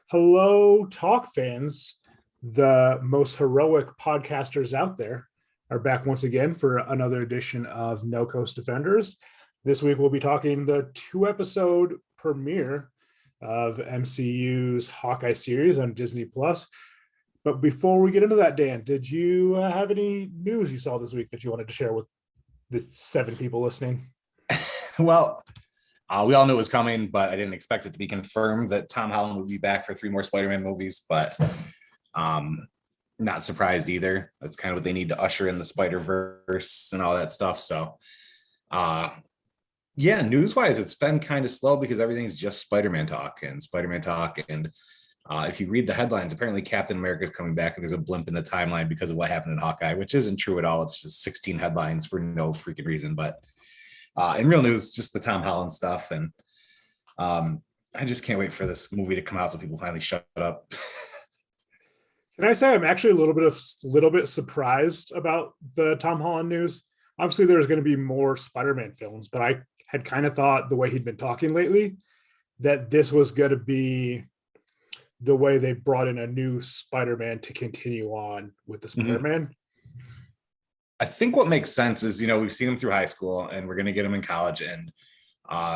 Hello, Talk fans. The most heroic podcasters out there are back once again for another edition of No Coast Defenders. This week, we'll be talking the 2-episode premiere of MCU's Hawkeye series on Disney Plus. But before we get into that, Dan, did you have any news you saw this week that you wanted to share with the 7 people listening? Well, we all knew it was coming, but I didn't expect it to be confirmed that Tom Holland would be back for 3 more Spider-Man movies. But not surprised either. That's kind of what they need to usher in the Spider-Verse and all that stuff. So, yeah, news-wise, it's been kind of slow because everything's just Spider-Man talk. And if you read the headlines, apparently Captain America is coming back and there's a blimp in the timeline because of what happened in Hawkeye, which isn't true at all. It's just 16 headlines for no freaking reason. But in real news, just the Tom Holland stuff. And I just can't wait for this movie to come out so people finally shut up. Can I say I'm actually a little bit surprised about the Tom Holland news? Obviously, there's going to be more Spider-Man films, but I had kind of thought the way he'd been talking lately that this was going to be the way they brought in a new Spider-Man to continue on with the Spider-Man. Mm-hmm. I think what makes sense is, we've seen him through high school and we're going to get him in college. And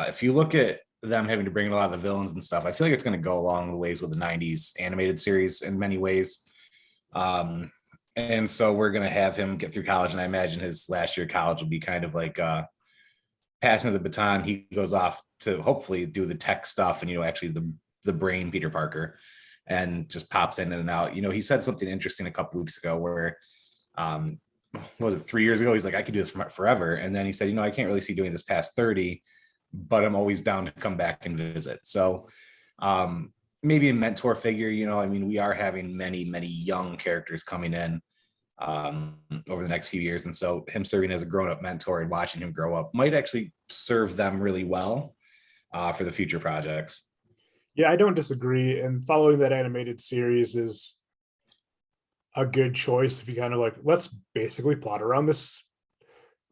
if you look at them having to bring in a lot of the villains and stuff, I feel like it's going to go along the ways with the 90s animated series in many ways. And so we're going to have him get through college. And I imagine his last year of college will be kind of like passing of the baton. He goes off to hopefully do the tech stuff and, actually the brain Peter Parker, and just pops in and out. He said something interesting a couple weeks ago where, was it 3 years ago? He's like, I could do this forever. And then he said, I can't really see doing this past 30, but I'm always down to come back and visit. So maybe a mentor figure, we are having many, many young characters coming in over the next few years. And so him serving as a grown-up mentor and watching him grow up might actually serve them really well for the future projects. Yeah, I don't disagree. And following that animated series is a good choice if you kind of like, let's basically plot around this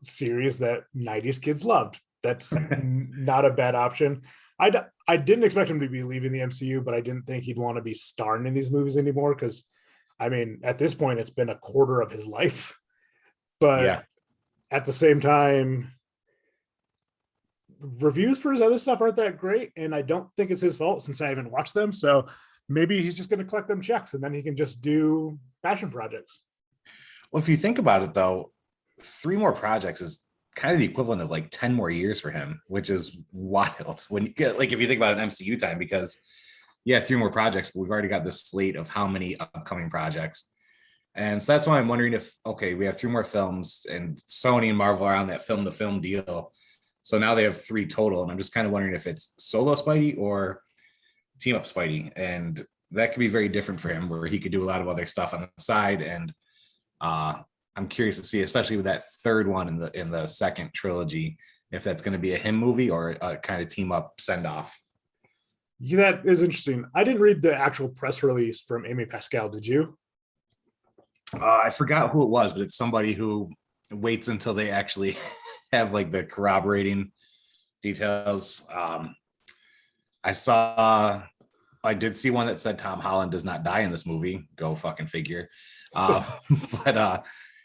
series that 90s kids loved. That's not a bad option. I didn't expect him to be leaving the MCU, but I didn't think he'd want to be starring in these movies anymore because, at this point, it's been a quarter of his life. But yeah, at the same time, reviews for his other stuff aren't that great, and I don't think it's his fault since I haven't watched them. So maybe he's just going to collect them checks and then he can just do passion projects. Well, if you think about it, though, 3 more projects is kind of the equivalent of like 10 more years for him, which is wild when you get, like, if you think about an MCU time, because 3 more projects, but we've already got this slate of how many upcoming projects. And so that's why I'm wondering if, okay, we have 3 more films and Sony and Marvel are on that film to film deal. So now they have 3 total. And I'm just kind of wondering if it's solo Spidey or team up Spidey. And that could be very different for him, where he could do a lot of other stuff on the side. And I'm curious to see, especially with that 3rd one in the second trilogy, if that's going to be a him movie or a kind of team up send off. Yeah, that is interesting. I didn't read the actual press release from Amy Pascal. Did you? I forgot who it was, but it's somebody who waits until they actually have like the corroborating details. I did see one that said Tom Holland does not die in this movie. Go fucking figure. But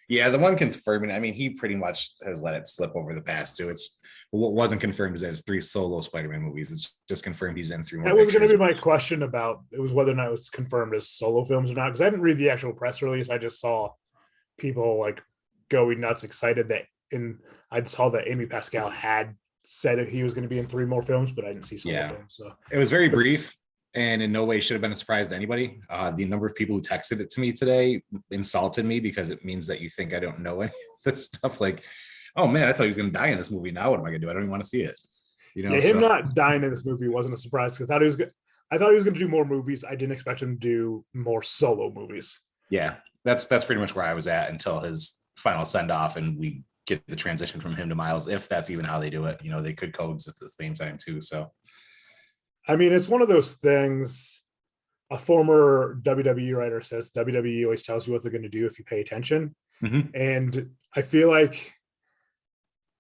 yeah, the one confirming, he pretty much has let it slip over the past 2. It's what wasn't confirmed is that it's 3 solo Spider-Man movies. It's just confirmed he's in 3 more. That was going to be my question about it, was whether or not it was confirmed as solo films or not, because I didn't read the actual press release. I just saw people like going nuts excited I saw that Amy Pascal had said he was going to be in 3 more films, but I didn't see solo films. So it was very brief. And in no way should have been a surprise to anybody. The number of people who texted it to me today insulted me because it means that you think I don't know any of this stuff. Like, oh man, I thought he was going to die in this movie. Now what am I going to do? I don't even want to see it. Him not dying in this movie wasn't a surprise. I thought he was going to do more movies. I didn't expect him to do more solo movies. Yeah, that's pretty much where I was at until his final send off, and we get the transition from him to Miles. If that's even how they do it, they could coexist at the same time too. So. It's one of those things. A former WWE writer says WWE always tells you what they're going to do if you pay attention. Mm-hmm. And I feel like,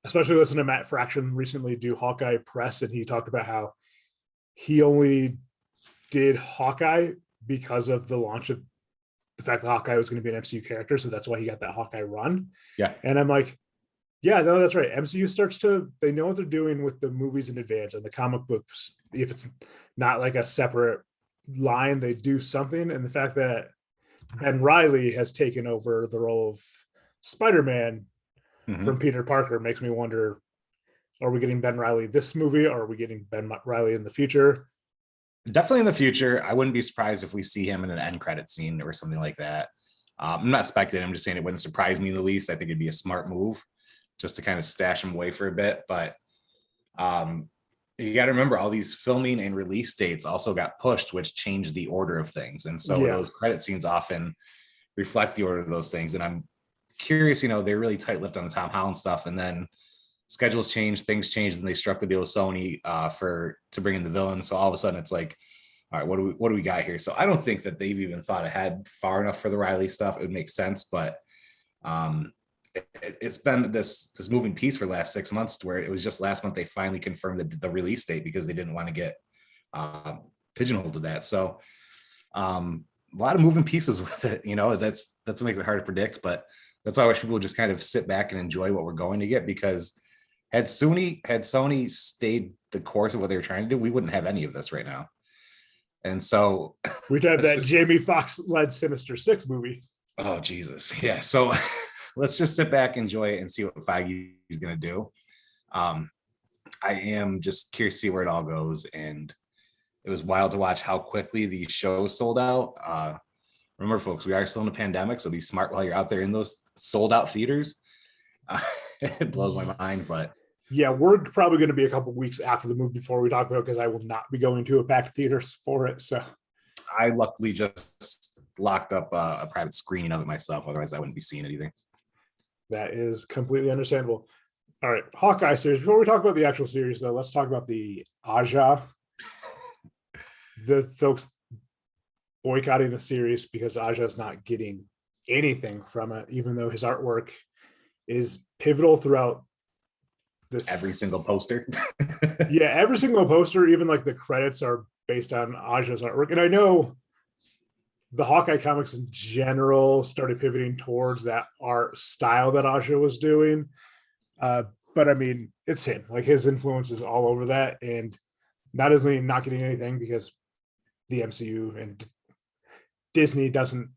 especially listening to Matt Fraction recently do Hawkeye Press, and he talked about how he only did Hawkeye because of the launch of the fact that Hawkeye was going to be an MCU character, so that's why he got that Hawkeye run. Yeah. And I'm like, yeah, no, that's right. MCU starts to, they know what they're doing with the movies in advance, and the comic books, if it's not like a separate line, they do something. And the fact that Ben Reilly has taken over the role of Spider-Man from Peter Parker makes me wonder, are we getting Ben Reilly this movie, or are we getting Ben Reilly in the future? Definitely in the future. I wouldn't be surprised if we see him in an end credit scene or something like that. I'm not speculating. I'm just saying it wouldn't surprise me in the least. I think it'd be a smart move just to kind of stash him away for a bit. But you got to remember, all these filming and release dates also got pushed, which changed the order of things. And so those credit scenes often reflect the order of those things. And I'm curious, they're really tight-lipped on the Tom Holland stuff. And then schedules changed, things changed, and they struck the deal with Sony to bring in the villain. So all of a sudden it's like, all right, what do we got here? So I don't think that they've even thought ahead far enough for the Riley stuff. It would make sense, but it's been this moving piece for the last 6 months, to where it was just last month they finally confirmed the release date because they didn't want to get pigeonholed to that. So a lot of moving pieces with it. That's what makes it hard to predict, but that's why I wish people would just kind of sit back and enjoy what we're going to get, because had Sony stayed the course of what they were trying to do, we wouldn't have any of this right now. And so we'd have that Jamie Foxx led Sinister Six movie. Oh, Jesus. Yeah. So let's just sit back, enjoy it, and see what Feige is going to do. I am just curious to see where it all goes. And it was wild to watch how quickly the shows sold out. Remember, folks, we are still in a pandemic, so be smart while you're out there in those sold out theaters. It blows my mind, but yeah, we're probably going to be a couple weeks after the movie before we talk about it, because I will not be going to a packed theaters for it. So I luckily just locked up a private screening of it myself. Otherwise, I wouldn't be seeing anything. That is completely understandable. All right, Hawkeye series. Before we talk about the actual series, though, let's talk about the Aja. The folks boycotting the series because Aja is not getting anything from it, even though his artwork is pivotal throughout this. Every single poster. Yeah, every single poster, even like the credits are based on Aja's artwork. And I know the Hawkeye comics in general started pivoting towards that art style that Aja was doing. But I mean, it's him. Like, his influence is all over that. And not only not getting anything because the MCU and Disney doesn't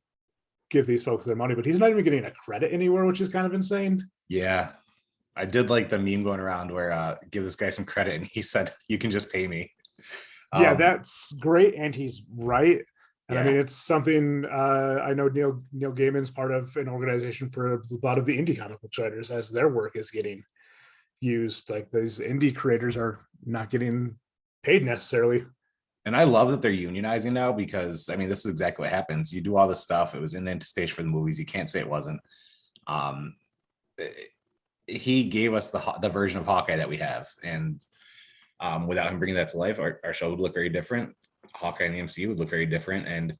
give these folks their money, but he's not even getting a credit anywhere, which is kind of insane. Yeah. I did like the meme going around where give this guy some credit, and he said, "You can just pay me." Yeah, that's great. And he's right. And I mean, it's something I know Neil Gaiman's part of an organization for a lot of the indie comic book writers, as their work is getting used. Like, those indie creators are not getting paid necessarily. And I love that they're unionizing now, because I mean, this is exactly what happens. You do all this stuff. It was in anticipation for the movies. You can't say it wasn't. He gave us the version of Hawkeye that we have. And without him bringing that to life, our show would look very different. Hawkeye and the MCU would look very different. And,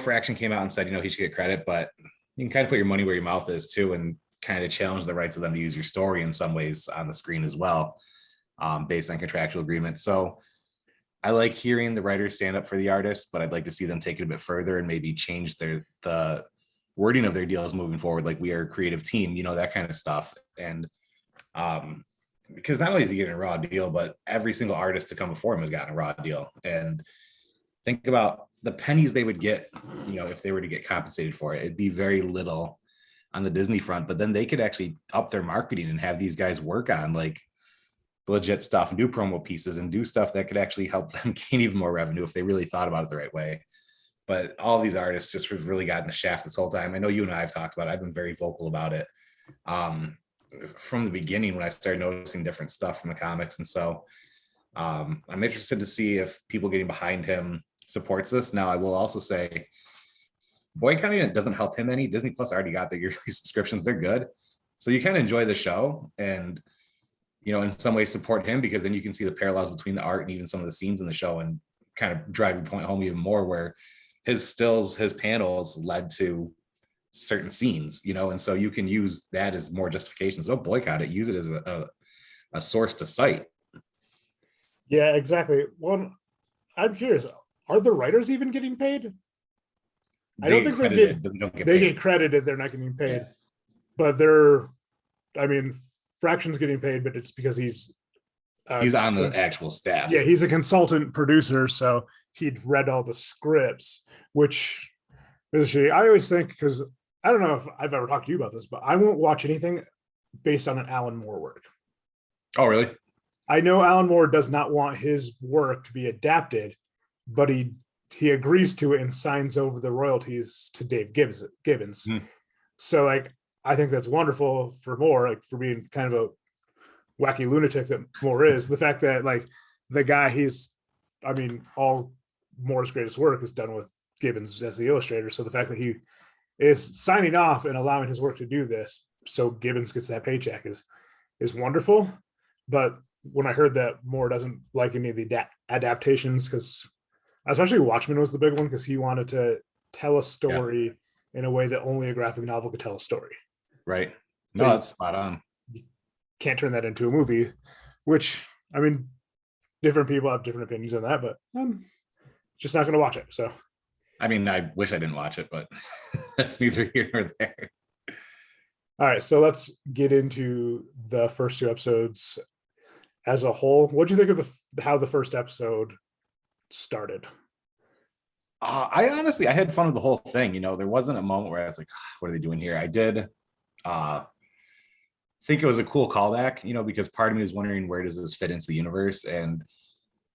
Fraction came out and said, he should get credit, but you can kind of put your money where your mouth is too, and kind of challenge the rights of them to use your story in some ways on the screen as well, based on contractual agreement. So I like hearing the writers stand up for the artists, but I'd like to see them take it a bit further and maybe change the wording of their deals moving forward. Like, we are a creative team, that kind of stuff. And because not only is he getting a raw deal, but every single artist to come before him has gotten a raw deal. And think about the pennies they would get, if they were to get compensated for it. It'd be very little on the Disney front, but then they could actually up their marketing and have these guys work on like legit stuff and do promo pieces and do stuff that could actually help them gain even more revenue if they really thought about it the right way. But all these artists just have really gotten the shaft this whole time. I know you and I have talked about it. I've been very vocal about it from the beginning when I started noticing different stuff from the comics. And so I'm interested to see if people getting behind him supports this. Now, I will also say, boycotting it doesn't help him any. Disney Plus already got their yearly subscriptions. They're good. So you can enjoy the show and, in some ways support him, because then you can see the parallels between the art and even some of the scenes in the show and kind of drive your point home even more, where his stills, his panels led to certain scenes, and so you can use that as more justification. So don't boycott it, use it as a source to cite. Yeah, exactly. Well, I'm curious, are the writers even getting paid? I They don't get think they're credited, getting, but they don't get they paid. get credited, they're not getting paid, Yeah. but they're, I mean, Fraction's getting paid, but it's because he's, He's on the actual yeah, staff. he's a consultant producer, so he'd read all the scripts, which is, I always think, because I don't know if I've ever talked to you about this, but I won't watch anything based on an Alan Moore work. Oh, really? I know Alan Moore does not want his work to be adapted, but he agrees to it and signs over the royalties to Dave Gibbons. Hmm. So like I think that's wonderful for Moore, like for being kind of a wacky lunatic that Moore is. The fact that like the guy I mean, all Moore's greatest work is done with Gibbons as the illustrator. So the fact that he is signing off and allowing his work to do this, so Gibbons gets that paycheck is wonderful. But when I heard that Moore doesn't like any of the adaptations, because especially Watchmen was the big one, because he wanted to tell a story in a way that only a graphic novel could tell a story. Right. So No, that's spot on. you can't turn that into a movie, which I mean, different people have different opinions on that, but I'm just not going to watch it. So, I mean, I wish I didn't watch it, but that's neither here nor there. all right. So let's get into the first two episodes as a whole. What do you think of how the first episode started? I honestly, I had fun with the whole thing. There wasn't a moment where I was like, what are they doing here? I did think it was a cool callback, because part of me was wondering, where does this fit into the universe? And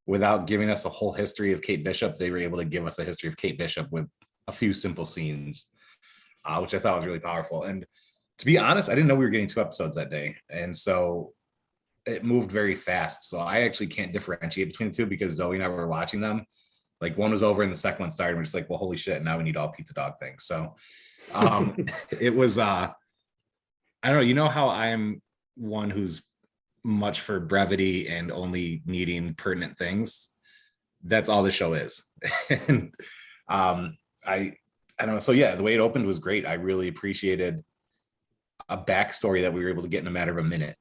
without giving us a whole history of Kate Bishop, they were able to give us a history of Kate Bishop with a few simple scenes, which I thought was really powerful. And to be honest, I didn't know we were getting 2 episodes that day. And so it moved very fast. So I actually can't differentiate between the two, because Zoe and I were watching them. Like, one was over and the second one started. We're just like, well, holy shit, now we need all pizza dog things. So it was, I don't know, how I'm one who's much for brevity and only needing pertinent things. That's all the show is. And I don't know. So yeah, the way it opened was great. I really appreciated a backstory that we were able to get in a matter of a minute.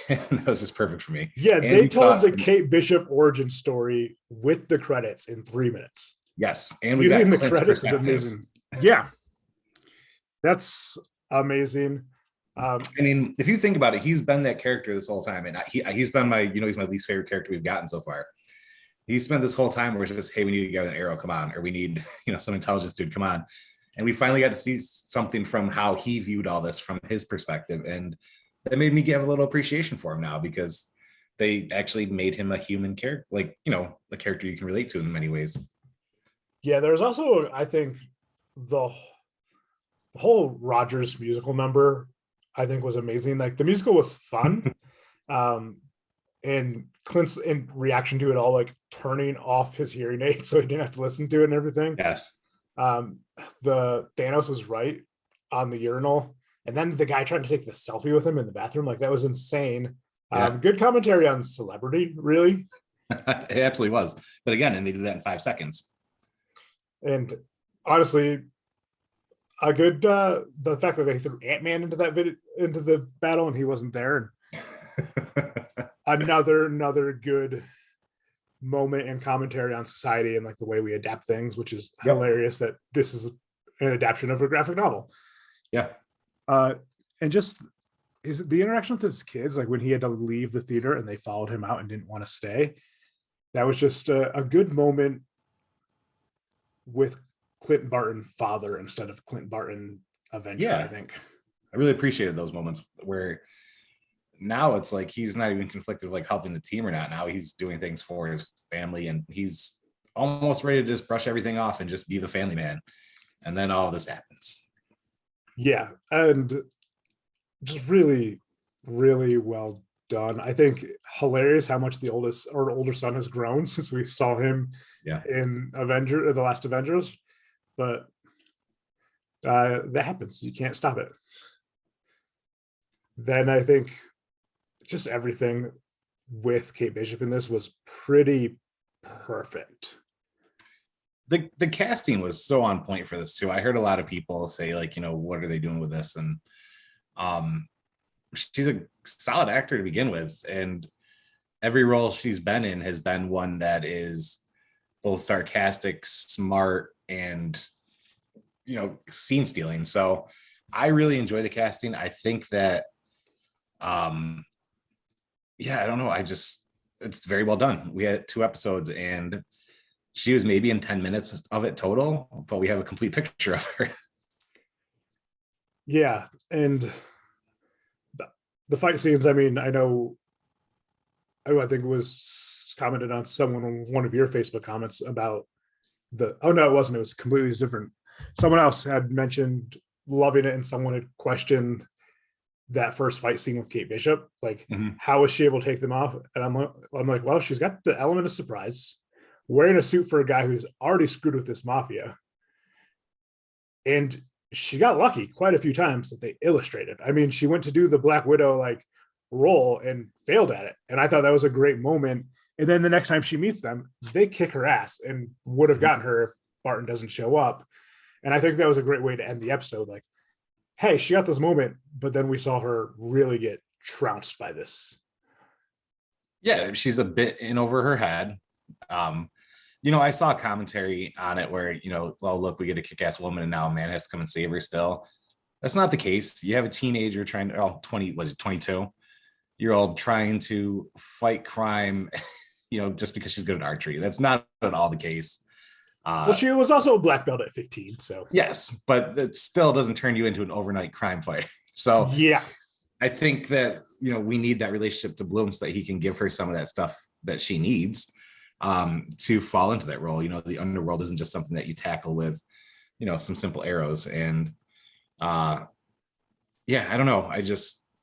And that was just perfect for me. Yeah, And they we told got, the Kate Bishop origin story with the credits in 3 minutes. yes, and we Using got the Clint's credits is perspective. amazing. Yeah, that's amazing. I mean, if you think about it, he's been that character this whole time, and he's been my, he's my least favorite character we've gotten so far. He spent this whole time where it's just, hey, we need to get an arrow, come on, or we need, some intelligence dude, come on. And we finally got to see something from how he viewed all this from his perspective, and that made me give a little appreciation for him now, because they actually made him a human character, like, a character you can relate to in many ways. Yeah, there's also, I think, the whole Rogers musical number, I think, was amazing. Like, the musical was fun. And Clint's in reaction to it all, like turning off his hearing aid so he didn't have to listen to it and everything. Yes. The Thanos was right on the urinal, and then the guy trying to take the selfie with him in the bathroom, like that was insane. Yeah. Good commentary on celebrity, really. It absolutely was. But again, and they did that in 5 seconds. And honestly, a good the fact that they threw Ant-Man into the battle and he wasn't there. Another good moment and commentary on society and like the way we adapt things, which is hilarious that this is an adaptation of a graphic novel. Yeah. And just is the interaction with his kids, like when he had to leave the theater and they followed him out and didn't want to stay. That was just a good moment with Clint Barton father instead of Clint Barton Avenger. Yeah. I think I really appreciated those moments where now it's like he's not even conflicted with like helping the team or not. Now he's doing things for his family, and he's almost ready to just brush everything off and just be the family man. And then all this happens. Yeah, and just really, really well done. I think hilarious how much the older son has grown since we saw him in the last Avengers. But that happens. You can't stop it. Then I think just everything with Kate Bishop in this was pretty perfect. The casting was so on point for this too. I heard a lot of people say like, what are they doing with this? And she's a solid actor to begin with, and every role she's been in has been one that is both sarcastic, smart, and scene stealing. So I really enjoy the casting. I think that I don't know. It's very well done. We had 2 episodes and she was maybe in 10 minutes of it total, but we have a complete picture of her. Yeah. And the fight scenes, I mean, I know, I think it was commented on one of your Facebook comments about oh no, it wasn't. It was completely different. Someone else had mentioned loving it and someone had questioned that first fight scene with Kate Bishop. Like, how was she able to take them off? And I'm like, well, she's got the element of surprise, wearing a suit for a guy who's already screwed with this mafia. And she got lucky quite a few times that they illustrated. I mean, she went to do the Black Widow like role and failed at it. And I thought that was a great moment. And then the next time she meets them, they kick her ass and would have gotten her if Barton doesn't show up. And I think that was a great way to end the episode. Like, hey, she got this moment, but then we saw her really get trounced by this. Yeah, she's a bit in over her head. I saw a commentary on it where, well, look, we get a kick-ass woman and now a man has to come and save her still. That's not the case. You have a teenager trying to, 22-year-old trying to fight crime, just because she's good at archery. That's not at all the case. Well, she was also a black belt at 15. So yes, but it still doesn't turn you into an overnight crime fighter. So yeah, I think that, we need that relationship to bloom so that he can give her some of that stuff that she needs to fall into that role. The underworld isn't just something that you tackle with, some simple arrows. And I don't know.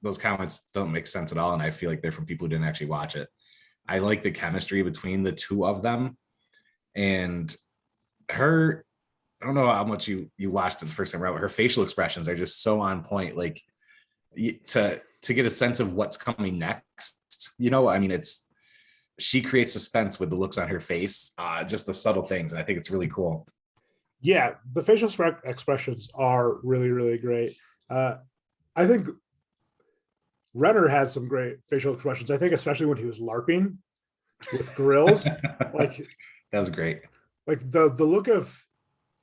Those comments don't make sense at all. And I feel like they're from people who didn't actually watch it. I like the chemistry between the two of them. And her, I don't know how much you watched it the first time around, but her facial expressions are just so on point. Like to get a sense of what's coming next, I mean, she creates suspense with the looks on her face, just the subtle things. And I think it's really cool. Yeah, the facial expressions are really, really great. I think Renner had some great facial expressions. I think especially when he was LARPing with grills, like that was great. Like the look of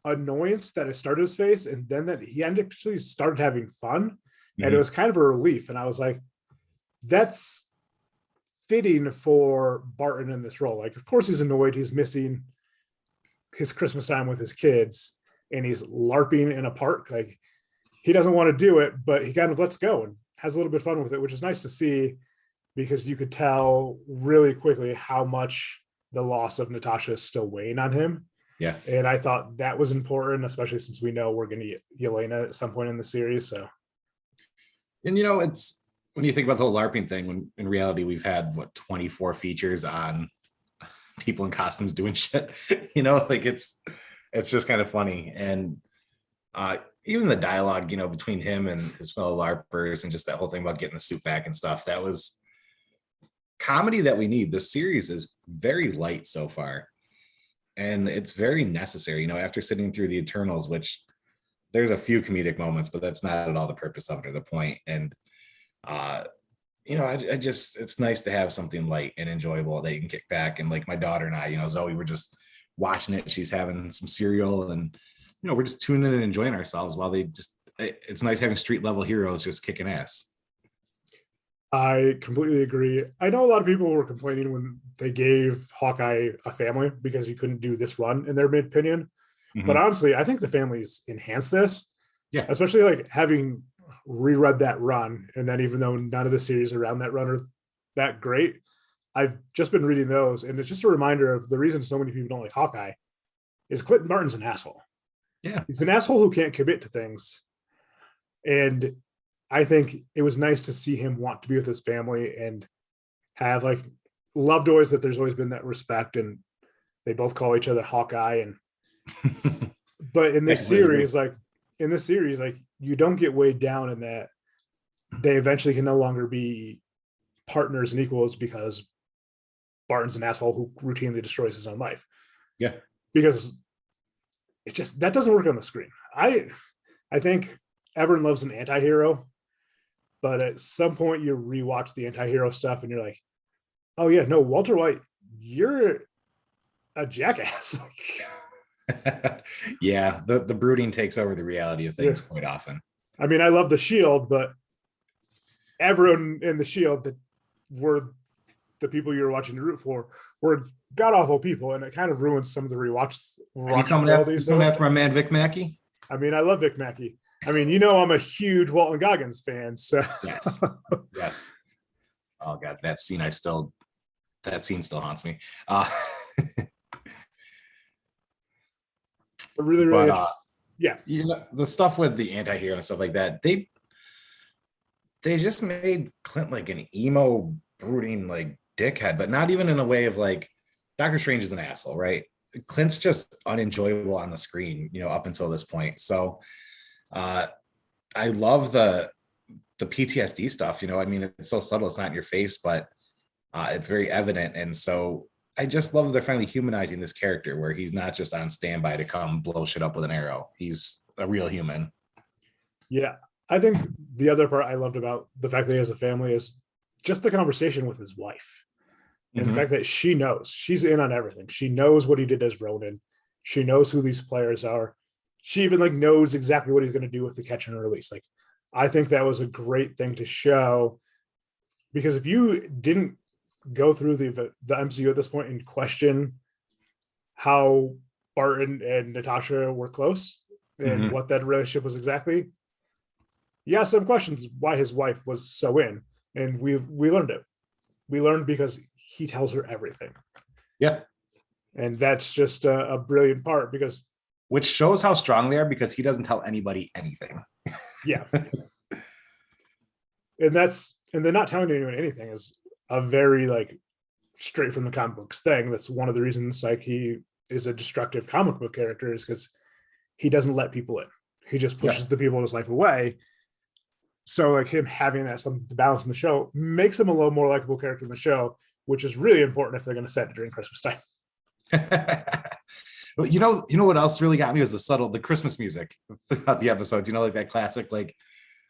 annoyance that it started his face, and then that he actually started having fun, and it was kind of a relief. And I was like, that's fitting for Barton in this role. Like, of course, he's annoyed. He's missing his Christmas time with his kids, and he's LARPing in a park. Like, he doesn't want to do it, but he kind of lets go and has a little bit of fun with it, which is nice to see, because you could tell really quickly how much the loss of Natasha is still weighing on him. Yeah. And I thought that was important, especially since we know we're going to get Yelena at some point in the series. So, and it's when you think about the whole LARPing thing, when in reality we've had 24 features on people in costumes doing shit, like it's just kind of funny. And even the dialogue, between him and his fellow LARPers, and just that whole thing about getting the suit back and stuff, that was comedy that we need. This series is very light so far, and it's very necessary. After sitting through the Eternals, which there's a few comedic moments, but that's not at all the purpose of it or the point. And it's nice to have something light and enjoyable that you can kick back. And like my daughter and I, Zoe, we're just watching it. She's having some cereal, and we're just tuning in and enjoying ourselves while it's nice having street level heroes just kicking ass. I completely agree. I know a lot of people were complaining when they gave Hawkeye a family because he couldn't do this run, in their opinion. But honestly, I think the families enhanced this. Yeah. Especially like having reread that run. And then even though none of the series around that run are that great, I've just been reading those. And it's just a reminder of the reason so many people don't like Hawkeye is Clinton Barton's an asshole. Yeah. He's an asshole who can't commit to things. And I think it was nice to see him want to be with his family and have loved always that there's always been that respect, and they both call each other Hawkeye. And but in this series, you don't get weighed down in that they eventually can no longer be partners and equals because Barton's an asshole who routinely destroys his own life. Yeah. Because it just, that doesn't work on the screen. I think everyone loves an anti-hero, but at some point you rewatch the anti-hero stuff and you're like, oh yeah, no, Walter White, you're a jackass. Yeah, the brooding takes over the reality of things quite often. I mean, I love the Shield, but everyone in the Shield that were the people you were watching to root for were god awful people, and it kind of ruins some of the rewatch. You coming after my man Vic Mackey? I mean, I love Vic Mackey. I mean, you know, I'm a huge Walton Goggins fan, so yes, yes. Oh god, that scene still haunts me. Really, yeah. You know, the stuff with the anti-hero and stuff like that, they just made Clint like an emo, brooding, like dickhead, but not even in a way of like Doctor Strange is an asshole, right? Clint's just unenjoyable on the screen, you know, up until this point. So I love the PTSD stuff, you know. I mean, it's so subtle, it's not in your face, but it's very evident. And so I just love that they're finally humanizing this character where he's not just on standby to come blow shit up with an arrow. He's a real human. Yeah. I think the other part I loved about the fact that he has a family is just the conversation with his wife. And the fact that she knows, she's in on everything. She knows what he did as Ronin. She knows who these players are. She even like knows exactly what he's going to do with the catch and release. Like, I think that was a great thing to show, because if you didn't go through the MCU at this point and question how Barton and Natasha were close and what that relationship was exactly, you ask some questions why his wife was so in, and we learned it. We learned because he tells her everything. Yeah. And that's just a brilliant part, because which shows how strong they are, because he doesn't tell anybody anything. Yeah. And they're not telling anyone anything is a very like straight from the comic books thing. That's one of the reasons like he is a destructive comic book character, is because he doesn't let people in. He just pushes the people in his life away. So like him having that something to balance in the show makes him a little more likable character in the show, which is really important if they're going to set it during Christmas time. Well, you know what else really got me was the Christmas music throughout the episodes. You know, like that classic like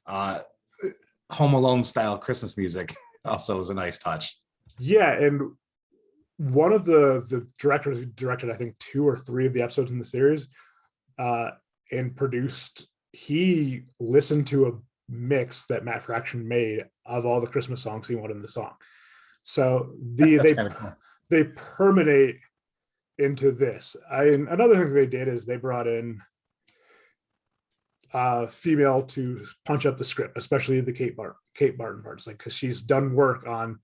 Home Alone style Christmas music also was a nice touch. Yeah, and one of the directors who directed, I think, 2 or 3 of the episodes in the series and produced, he listened to a mix that Matt Fraction made of all the Christmas songs he wanted in the song. So they permeate into this. Another thing they did is they brought in female to punch up the script, especially the Kate Barton parts, like because she's done work on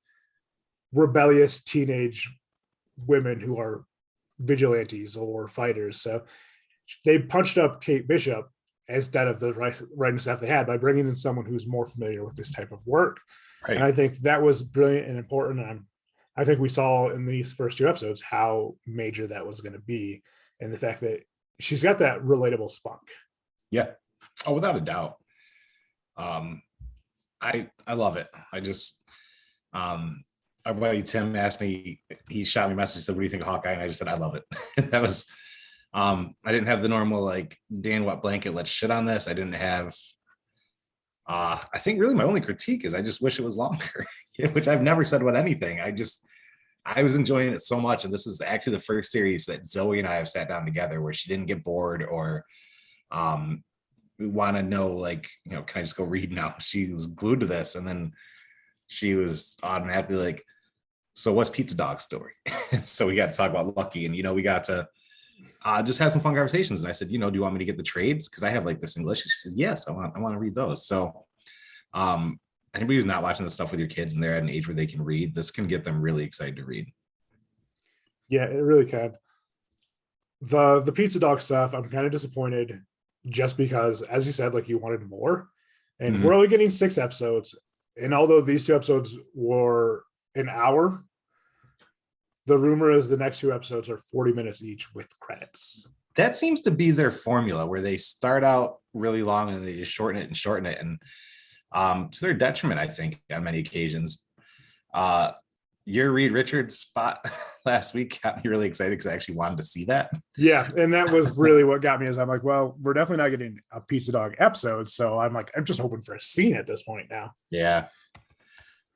rebellious teenage women who are vigilantes or fighters. So they punched up Kate Bishop instead of the writing staff they had by bringing in someone who's more familiar with this type of work. Right. And I think that was brilliant and important. And I think we saw in these first 2 episodes how major that was going to be, and the fact that she's got that relatable spunk. Yeah. Oh, without a doubt. I love it. I just our buddy Tim asked me, he shot me a message, said, "What do you think of Hawkeye?" And I just said, "I love it." That was I didn't have the normal like Dan wet blanket, let's shit on this. I didn't have I think really my only critique is I just wish it was longer, which I've never said about anything. I was enjoying it so much. And this is actually the first series that Zoe and I have sat down together where she didn't get bored or want to know, like, you know, can I just go read now? She was glued to this. And then she was automatically like, so what's Pizza Dog's story? So we got to talk about Lucky, and, you know, we got to just have some fun conversations. And I said, you know, do you want me to get the trades? Because I have like this English. She said, yes, I want to read those. So anybody who's not watching this stuff with your kids and they're at an age where they can read, this can get them really excited to read. Yeah, it really can. The Pizza Dog stuff, I'm kind of disappointed just because, as you said, like you wanted more. And we're only getting 6 episodes. And although these 2 episodes were an hour, the rumor is the next 2 episodes are 40 minutes each with credits. That seems to be their formula, where they start out really long and they just shorten it. And to their detriment, I think, on many occasions. Your Reed Richards spot last week got me really excited because I actually wanted to see that. Yeah, and that was really what got me, is I'm like, well, we're definitely not getting a Pizza Dog episode. So I'm like, I'm just hoping for a scene at this point now. Yeah.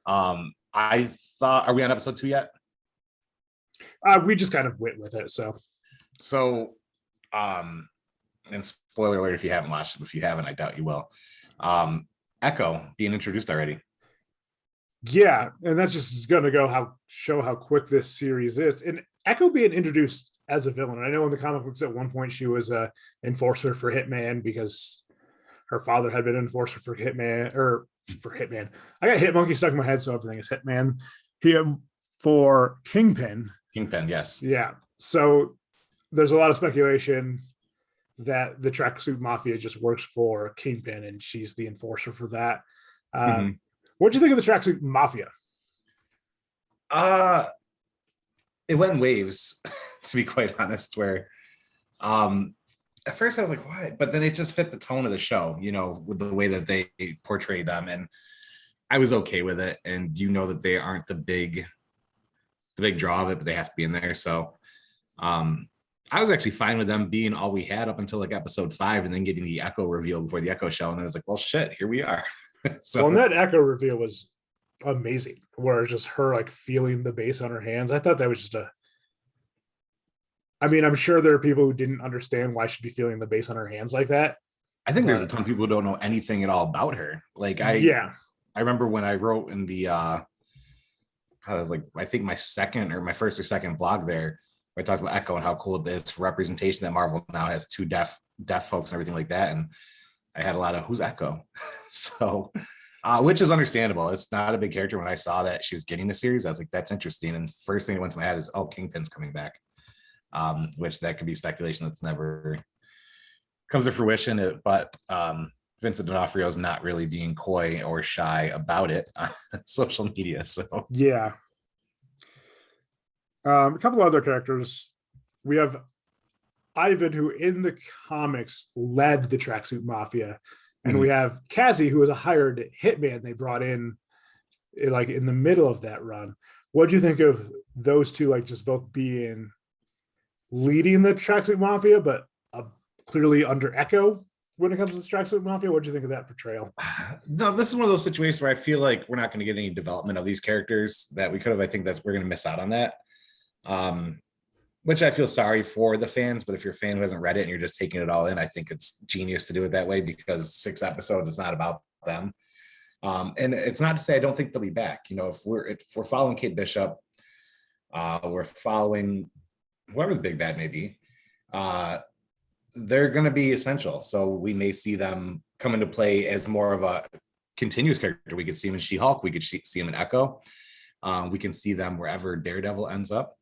I thought, are we on episode 2 yet? We just kind of went with it. So, and spoiler alert if you haven't watched it, if you haven't, I doubt you will. Echo being introduced already. Yeah, and that's just going to show how quick this series is. And Echo being introduced as a villain. I know in the comic books at one point she was a enforcer for Hitman because her father had been an enforcer for Hitman. I got Hitmonkey stuck in my head, so everything is Hitman. For Kingpin. Kingpin, yes. Yeah. So there's a lot of speculation that the Tracksuit Mafia just works for Kingpin and she's the enforcer for that. What do you think of the Tracksuit Mafia? It went in waves, to be quite honest, where at first I was like, what? But then it just fit the tone of the show, with the way that they portray them. And I was okay with it. And that they aren't the big draw of it, but they have to be in there. So I was actually fine with them being all we had up until like episode 5 and then getting the Echo reveal before the Echo show. And then I was like, well, shit, here we are. So and that Echo reveal was amazing, where it's just her like feeling the bass on her hands. I thought that was just I'm sure there are people who didn't understand why she'd be feeling the bass on her hands like that. I think there's a ton of people who don't know anything at all about her. Like I remember when I wrote in the I was like, I think my first or second blog there, where I talked about Echo and how cool this representation that Marvel now has 2 deaf folks and everything like that. And I had a lot of who's Echo. So which is understandable. It's not a big character. When I saw that she was getting the series, I was like, that's interesting. And first thing that went to my head is, oh, Kingpin's coming back. Which that could be speculation that's never comes to fruition. But Vincent D'Onofrio is not really being coy or shy about it on social media. So yeah. A couple of other characters. We have Ivan, who in the comics led the Tracksuit Mafia, and we have Cassie, who was a hired hitman they brought in like in the middle of that run. What do you think of those two, like just both being leading the Tracksuit Mafia, but clearly under Echo when it comes to the Tracksuit Mafia? What do you think of that portrayal? No, this is one of those situations where I feel like we're not going to get any development of these characters that we could have. I think we're going to miss out on that. Which I feel sorry for the fans, but if you're a fan who hasn't read it and you're just taking it all in, I think it's genius to do it that way, because 6 episodes, it's not about them. And it's not to say I don't think they'll be back. If we're following Kate Bishop, we're following whoever the big bad may be, they're going to be essential. So we may see them come into play as more of a continuous character. We could see him in She-Hulk. We could see him in Echo. We can see them wherever Daredevil ends up.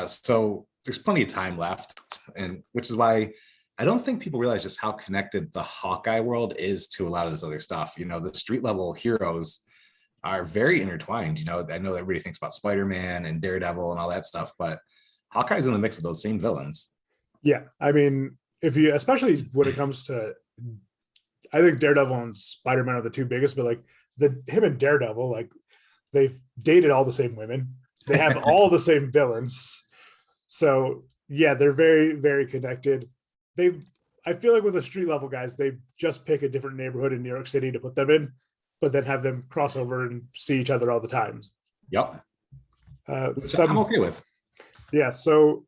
So there's plenty of time left, and which is why I don't think people realize just how connected the Hawkeye world is to a lot of this other stuff. The street level heroes are very intertwined. I know that everybody thinks about Spider-Man and Daredevil and all that stuff, but Hawkeye's in the mix of those same villains. Yeah, especially when it comes to, I think Daredevil and Spider-Man are the 2 biggest, but like him and Daredevil, like they've dated all the same women. They have all the same villains. So yeah, they're very, very connected. I feel like with the street level guys, they just pick a different neighborhood in New York City to put them in, but then have them cross over and see each other all the time. Yep. I'm okay with. Yeah. So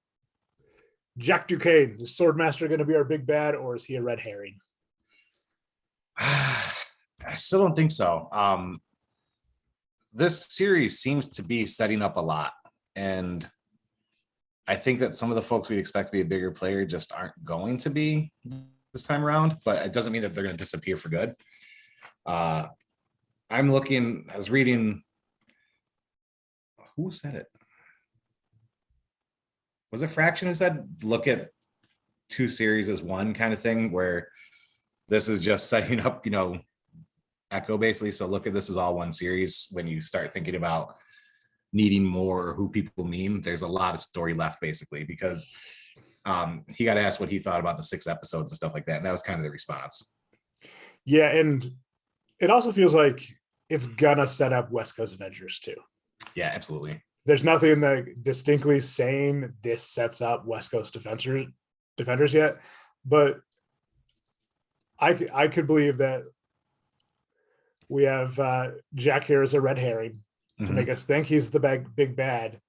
Jack Duquesne, is Swordmaster going to be our big bad, or is he a red herring? I still don't think so. This series seems to be setting up a lot, and I think that some of the folks we expect to be a bigger player just aren't going to be this time around, but it doesn't mean that they're going to disappear for good. I was reading, who said it? Was it Fraction who said, look at 2 series as one kind of thing, where this is just setting up, Echo basically. So look at this as all one series. When you start thinking about needing more, or who people mean, there's a lot of story left basically, because he got asked what he thought about the 6 episodes and stuff like that. And that was kind of the response. Yeah. And it also feels like it's gonna set up West Coast Avengers too. Yeah, absolutely. There's nothing that distinctly saying this sets up West Coast Defenders yet, but I could believe that we have Jack here as a red herring to make us think he's the big bad,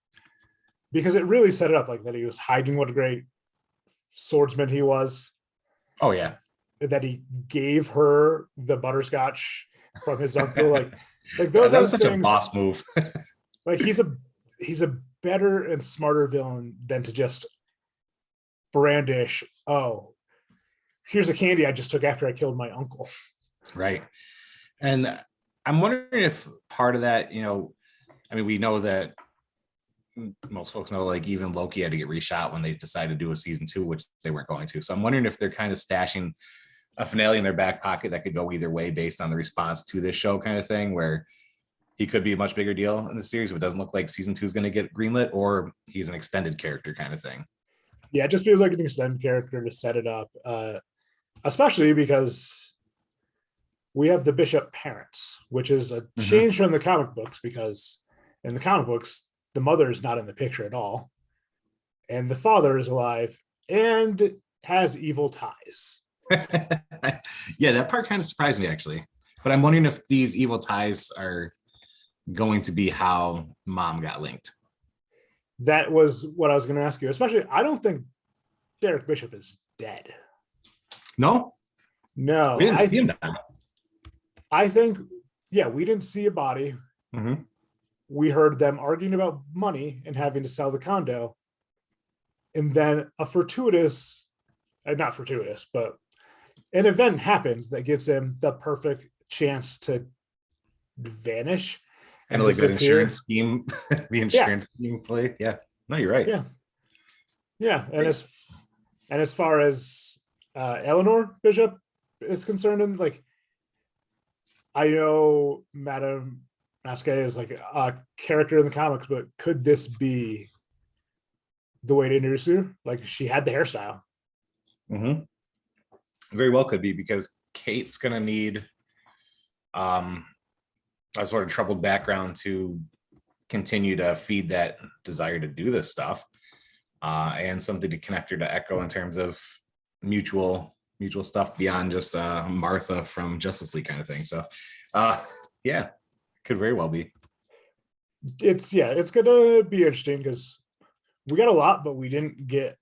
because it really set it up like that he was hiding what a great swordsman he was, Oh yeah. that he gave her the butterscotch from his uncle, like those That are was such a things. boss move. Like he's a better and smarter villain than to just brandish, oh, here's a candy I just took after I killed my uncle. Right. And I'm wondering if part of that, I mean, we know that most folks know, like, even Loki had to get reshot when they decided to do a season 2, which they weren't going to. So I'm wondering if they're kind of stashing a finale in their back pocket that could go either way based on the response to this show, kind of thing, where he could be a much bigger deal in the series if it doesn't look like season 2 is going to get greenlit, or he's an extended character kind of thing. Yeah, it just feels like an extended character to set it up, especially because we have the Bishop parents, which is a change from the comic books, because in the comic books, the mother is not in the picture at all. And the father is alive and has evil ties. Yeah, that part kind of surprised me, actually. But I'm wondering if these evil ties are going to be how Mom got linked. That was what I was going to ask you. Especially, I don't think Derek Bishop is dead. No? No. We didn't see him die. I think, yeah, we didn't see a body. Mm-hmm. We heard them arguing about money and having to sell the condo. And then a fortuitous, not fortuitous, but an event happens that gives him the perfect chance to vanish and like that insurance scheme, the insurance scheme play. Yeah, no, you're right. Yeah. And as far as Eleanor Bishop is concerned, and like, I know Madame Masque is like a character in the comics, but could this be the way to introduce her? Like, she had the hairstyle. Mm-hmm. Very well could be, because Kate's gonna need a sort of troubled background to continue to feed that desire to do this stuff, and something to connect her to Echo in terms of mutual stuff beyond just Martha from Justice League kind of thing. So yeah, could very well be. It's gonna be interesting because we got a lot, but we didn't get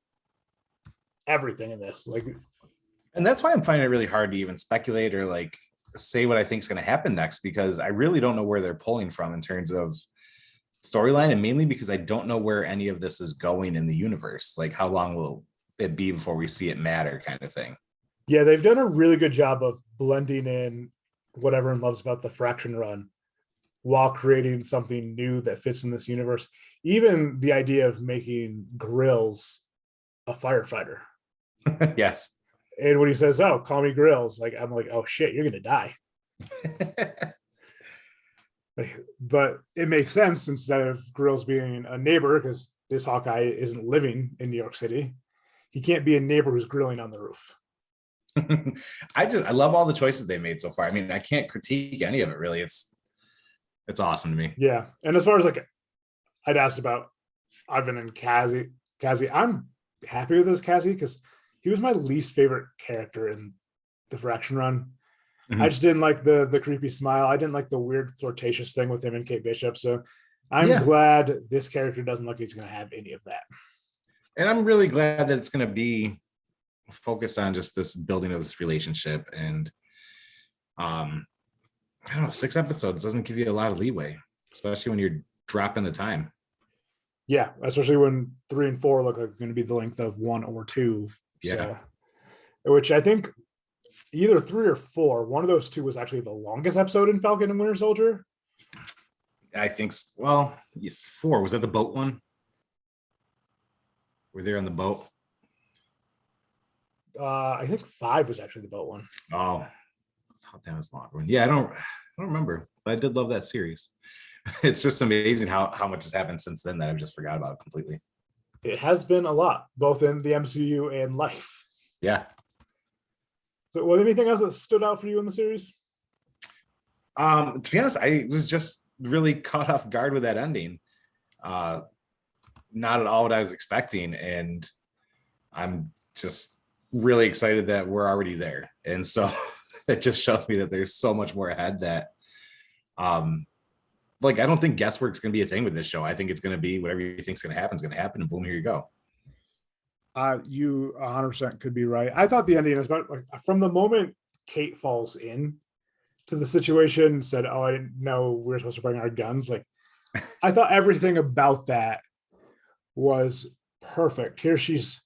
everything in this. Like, and that's why I'm finding it really hard to even speculate or like say what I think is going to happen next, because I really don't know where they're pulling from in terms of storyline, and mainly because I don't know where any of this is going in the universe. Like, how long will it be before we see it matter, kind of thing. Yeah, they've done a really good job of blending in what everyone loves about the Fraction Run while creating something new that fits in this universe. Even the idea of making Grills a firefighter. Yes. And when he says, "Oh, call me Grills," like, I'm like, "Oh shit, you're gonna die." But it makes sense instead of Grills being a neighbor, because this Hawkeye isn't living in New York City. He can't be a neighbor who's grilling on the roof. I love all the choices they made so far. I mean, I can't critique any of it really. It's awesome to me. Yeah. And as far as like, I'd asked about Ivan and Cassie, I'm happy with this Cassie because he was my least favorite character in the Fraction Run. Mm-hmm. I just didn't like the creepy smile. I didn't like the weird flirtatious thing with him and Kate Bishop. So I'm glad this character doesn't look like he's going to have any of that. And I'm really glad that it's going to be focused on just this building of this relationship. And I don't know, 6 episodes doesn't give you a lot of leeway, especially when you're dropping the time. Yeah, especially when 3 and 4 look like they're going to be the length of 1 or 2. Yeah. So, which I think either 3 or 4, one of those 2 was actually the longest episode in Falcon and Winter Soldier. I think, well, yes, 4. Was that the boat one? Were they on the boat? I think 5 was actually the boat one. Oh, I thought that was long one. Yeah, I don't remember, but I did love that series. It's just amazing how much has happened since then that I've just forgot about it completely. It has been a lot, both in the MCU and life. Yeah. So, was anything else that stood out for you in the series? To be honest, I was just really caught off guard with that ending. Not at all what I was expecting, and I'm just really excited that we're already there. And so it just shows me that there's so much more ahead that like, I don't think guesswork's going to be a thing with this show. I think it's going to be whatever you think's going to happen is going to happen, and boom, here you go. You 100% could be right. I thought the ending is about, like, from the moment Kate falls in to the situation, said, "Oh, I didn't know we were supposed to bring our guns." Like, I thought everything about that was perfect. Here she's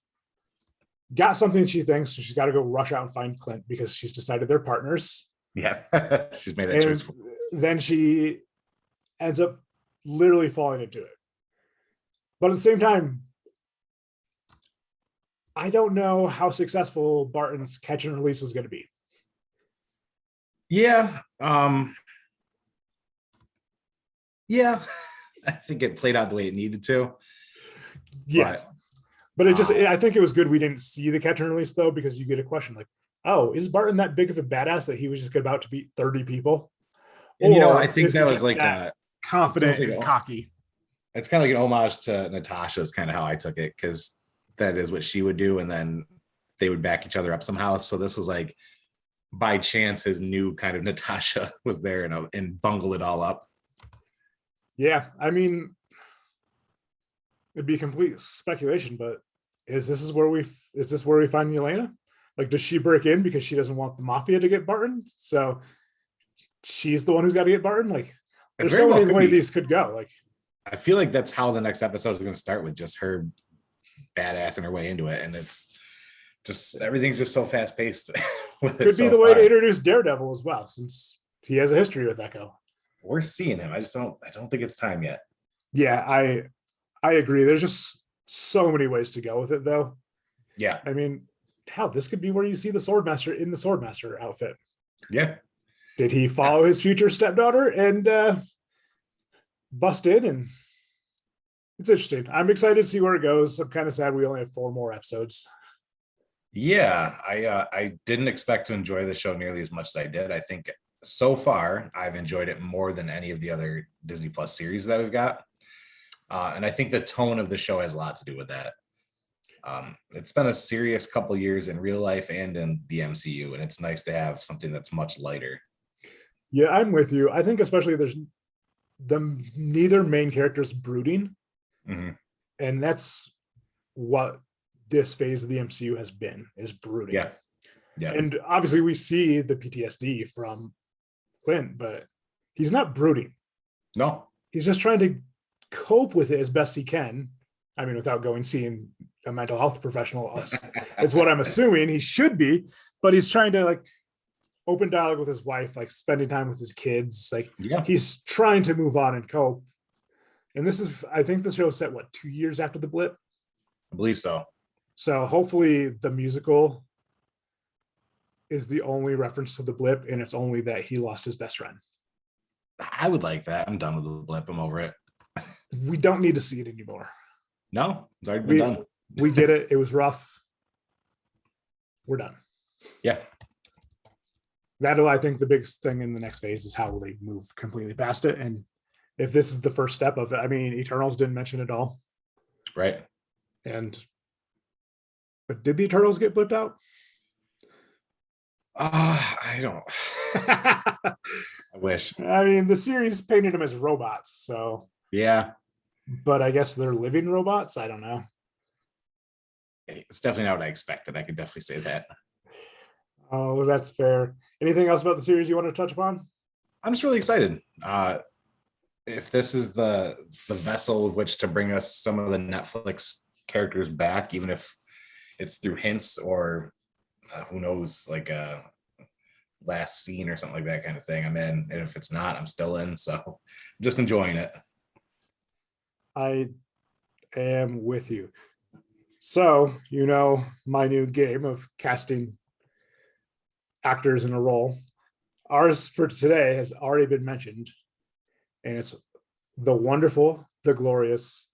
got something she thinks, so she's got to go rush out and find Clint because she's decided they're partners. Yeah, she's made that And choice. then she ends up literally falling into it. But at the same time, I don't know how successful Barton's catch and release was going to be. Yeah. Yeah. I think it played out the way it needed to. Yeah. But it just, I think it was good we didn't see the catch and release, though, because you get a question like, oh, is Barton that big of a badass that he was just about to beat 30 people? And, or I think that was like confident and cocky. It's kind of like an homage to Natasha is kind of how I took it, because that is what she would do. And then they would back each other up somehow. So this was like, by chance, his new kind of Natasha was there and bungled it all up. Yeah. I mean, it'd be complete speculation, but is this where we find Yelena? Like, does she break in because she doesn't want the mafia to get Barton? So she's the one who's got to get Barton? Like, there's so many ways these could go. Like, I feel like that's how the next episode is going to start, with just her badassing her way into it. And it's just, everything's just so fast paced. Could be the way to introduce Daredevil as well, since he has a history with Echo. We're seeing him. I don't think it's time yet. Yeah, I agree. There's just so many ways to go with it, though. Yeah. I mean, hell, this could be where you see the Swordmaster in the Swordmaster outfit. Yeah. Did he follow his future stepdaughter and bust in? And it's interesting. I'm excited to see where it goes. I'm kind of sad we only have 4 more episodes. Yeah, I didn't expect to enjoy the show nearly as much as I did. I think so far I've enjoyed it more than any of the other Disney Plus series that we've got. And I think the tone of the show has a lot to do with that. It's been a serious couple years in real life and in the MCU, and it's nice to have something that's much lighter. Yeah, I'm with you. I think especially there's neither main character's brooding. Mm-hmm. And that's what this phase of the MCU has been, is brooding. Yeah. Yeah. And obviously we see the PTSD from Clint, but he's not brooding. No. He's just trying to cope with it as best he can. I mean, without going seeing a mental health professional is what I'm assuming he should be, but he's trying to, like, open dialogue with his wife, like spending time with his kids. Like, yeah, he's trying to move on and cope. And this is, I think the show is set, 2 years after the blip? I believe so. So hopefully the musical is the only reference to the blip, and it's only that he lost his best friend. I would like that. I'm done with the blip. I'm over it. We don't need to see it anymore. No, it's already been done. We get it. It was rough. We're done. Yeah. That'll, I think, the biggest thing in the next phase is how they move completely past it. And if this is the first step of it, I mean, Eternals didn't mention it all. Right. But did the Eternals get blipped out? I don't. I wish. I mean, the series painted them as robots, so. Yeah. But I guess they're living robots. I don't know. It's definitely not what I expected. I could definitely say that. Oh, that's fair. Anything else about the series you want to touch upon? I'm just really excited. If this is the vessel with which to bring us some of the Netflix characters back, even if it's through hints or who knows, like a last scene or something like that kind of thing, I'm in. And if it's not, I'm still in. So I'm just enjoying it. I am with you. So, my new game of casting actors in a role. Ours for today has already been mentioned, and it's the wonderful, the glorious,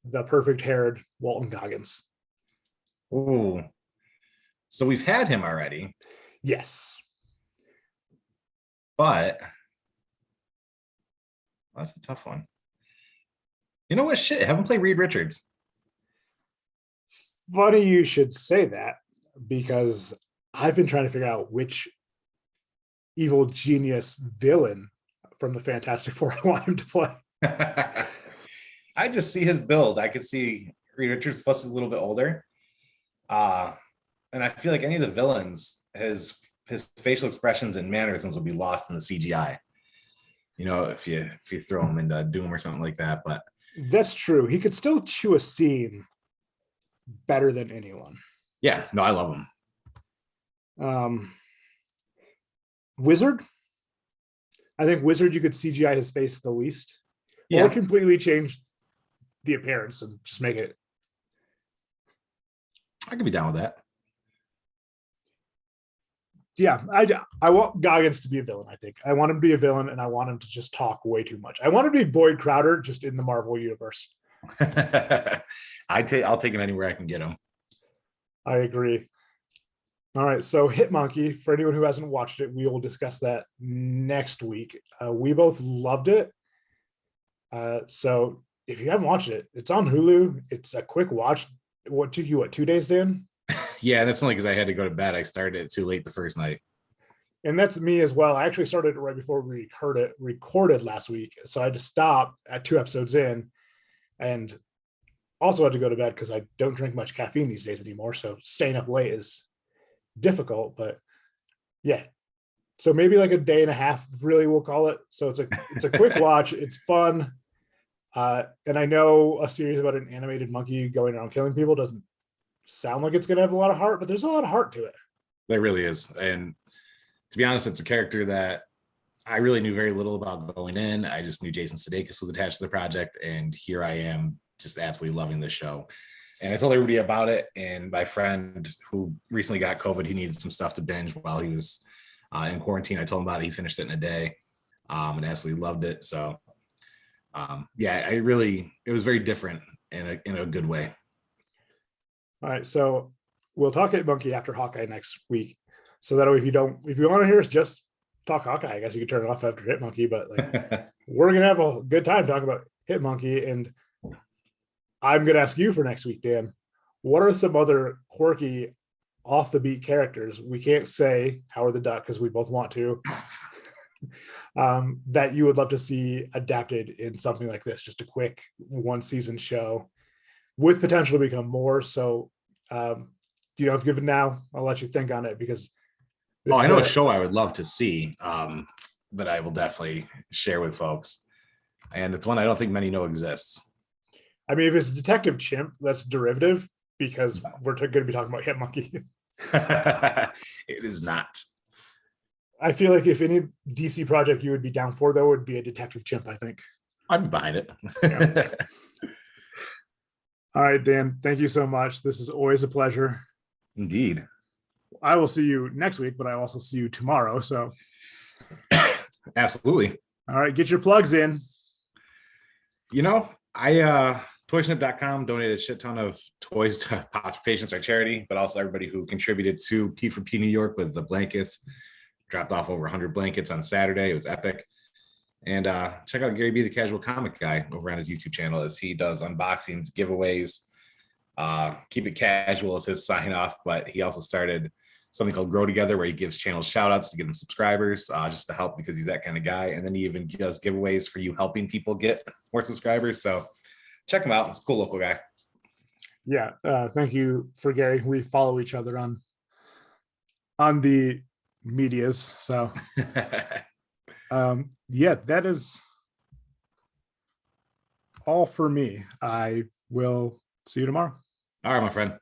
the perfect-haired Walton Goggins. Ooh. So we've had him already. Yes. But that's a tough one. You know what? Shit, haven't played Reed Richards. Funny you should say that, because I've been trying to figure out which evil genius villain from the Fantastic Four I want him to play. I just see his build. I could see Reed Richards plus a little bit older. And I feel like any of the villains, his facial expressions and mannerisms will be lost in the CGI. You know, if you throw him into Doom or something like that. But that's true. He could still chew a scene better than anyone. Yeah, no, I love him. Wizard. I think Wizard, you could CGI his face the least, Yeah. or completely change the appearance and just make it. I could be down with that. Yeah, I want Goggins to be a villain. I think I want him to be a villain, and I want him to just talk way too much. I want him to be Boyd Crowder, just in the Marvel universe. I'll take him anywhere I can get him. I agree. All right, so Hit Monkey, for anyone who hasn't watched it, we will discuss that next week. We both loved it. So if you haven't watched it, it's on Hulu. It's a quick watch. What took you, 2 days, Dan? Yeah, that's only because I had to go to bed. I started it too late the first night. And that's me as well. I actually started it right before we recorded last week. So I had to stop at 2 episodes in, and also had to go to bed because I don't drink much caffeine these days anymore. So staying up late is difficult, but yeah. So maybe like a day and a half, really, we'll call it. So it's a quick watch. It's fun. And I know a series about an animated monkey going around killing people doesn't sound like it's going to have a lot of heart, but there's a lot of heart to it. There really is. And to be honest, it's a character that I really knew very little about going in. I just knew Jason Sudeikis was attached to the project, and here I am just absolutely loving this show. And I told everybody about it, and my friend who recently got COVID, he needed some stuff to binge while he was in quarantine. I told him about it. He finished it in a day and absolutely loved it. So yeah, it was very different in a good way. All right, so we'll talk Hit Monkey after Hawkeye next week. So that way, if you want to hear us just talk Hawkeye, I guess you could turn it off after Hit Monkey. But like, we're gonna have a good time talking about Hit Monkey, and I'm gonna ask you for next week, Dan. What are some other quirky, off the beat characters? We can't say Howard the Duck because we both want to. That you would love to see adapted in something like this, just a quick 1-season show with potential to become more. So, if given now, I'll let you think on it, because I know a show I would love to see that I will definitely share with folks. And it's one I don't think many know exists. I mean, if it's Detective Chimp, that's derivative, because we're going to be talking about Hit Monkey. It is not. I feel like if any DC project you would be down for, though, would be a Detective Chimp, I think. I'd be behind it. Yeah. All right, Dan, thank you so much. This is always a pleasure. Indeed. I will see you next week, but I also see you tomorrow. So absolutely. All right, get your plugs in. I toysnip.com donated a shit ton of toys to Hospice Patients, our charity, but also everybody who contributed to P4P New York with the blankets. Dropped off over 100 blankets on Saturday. It was epic. And check out Gary B, the Casual Comic Guy, over on his YouTube channel, as he does unboxings, giveaways. Keep it casual as his sign off, but he also started something called Grow Together, where he gives channels shout outs to get him subscribers, just to help, because he's that kind of guy. And then he even does giveaways for you, helping people get more subscribers. So check him out. He's a cool local guy. Yeah. Thank you for Gary. We follow each other on the medias. So yeah, that is all for me. I will see you tomorrow. All right, my friend.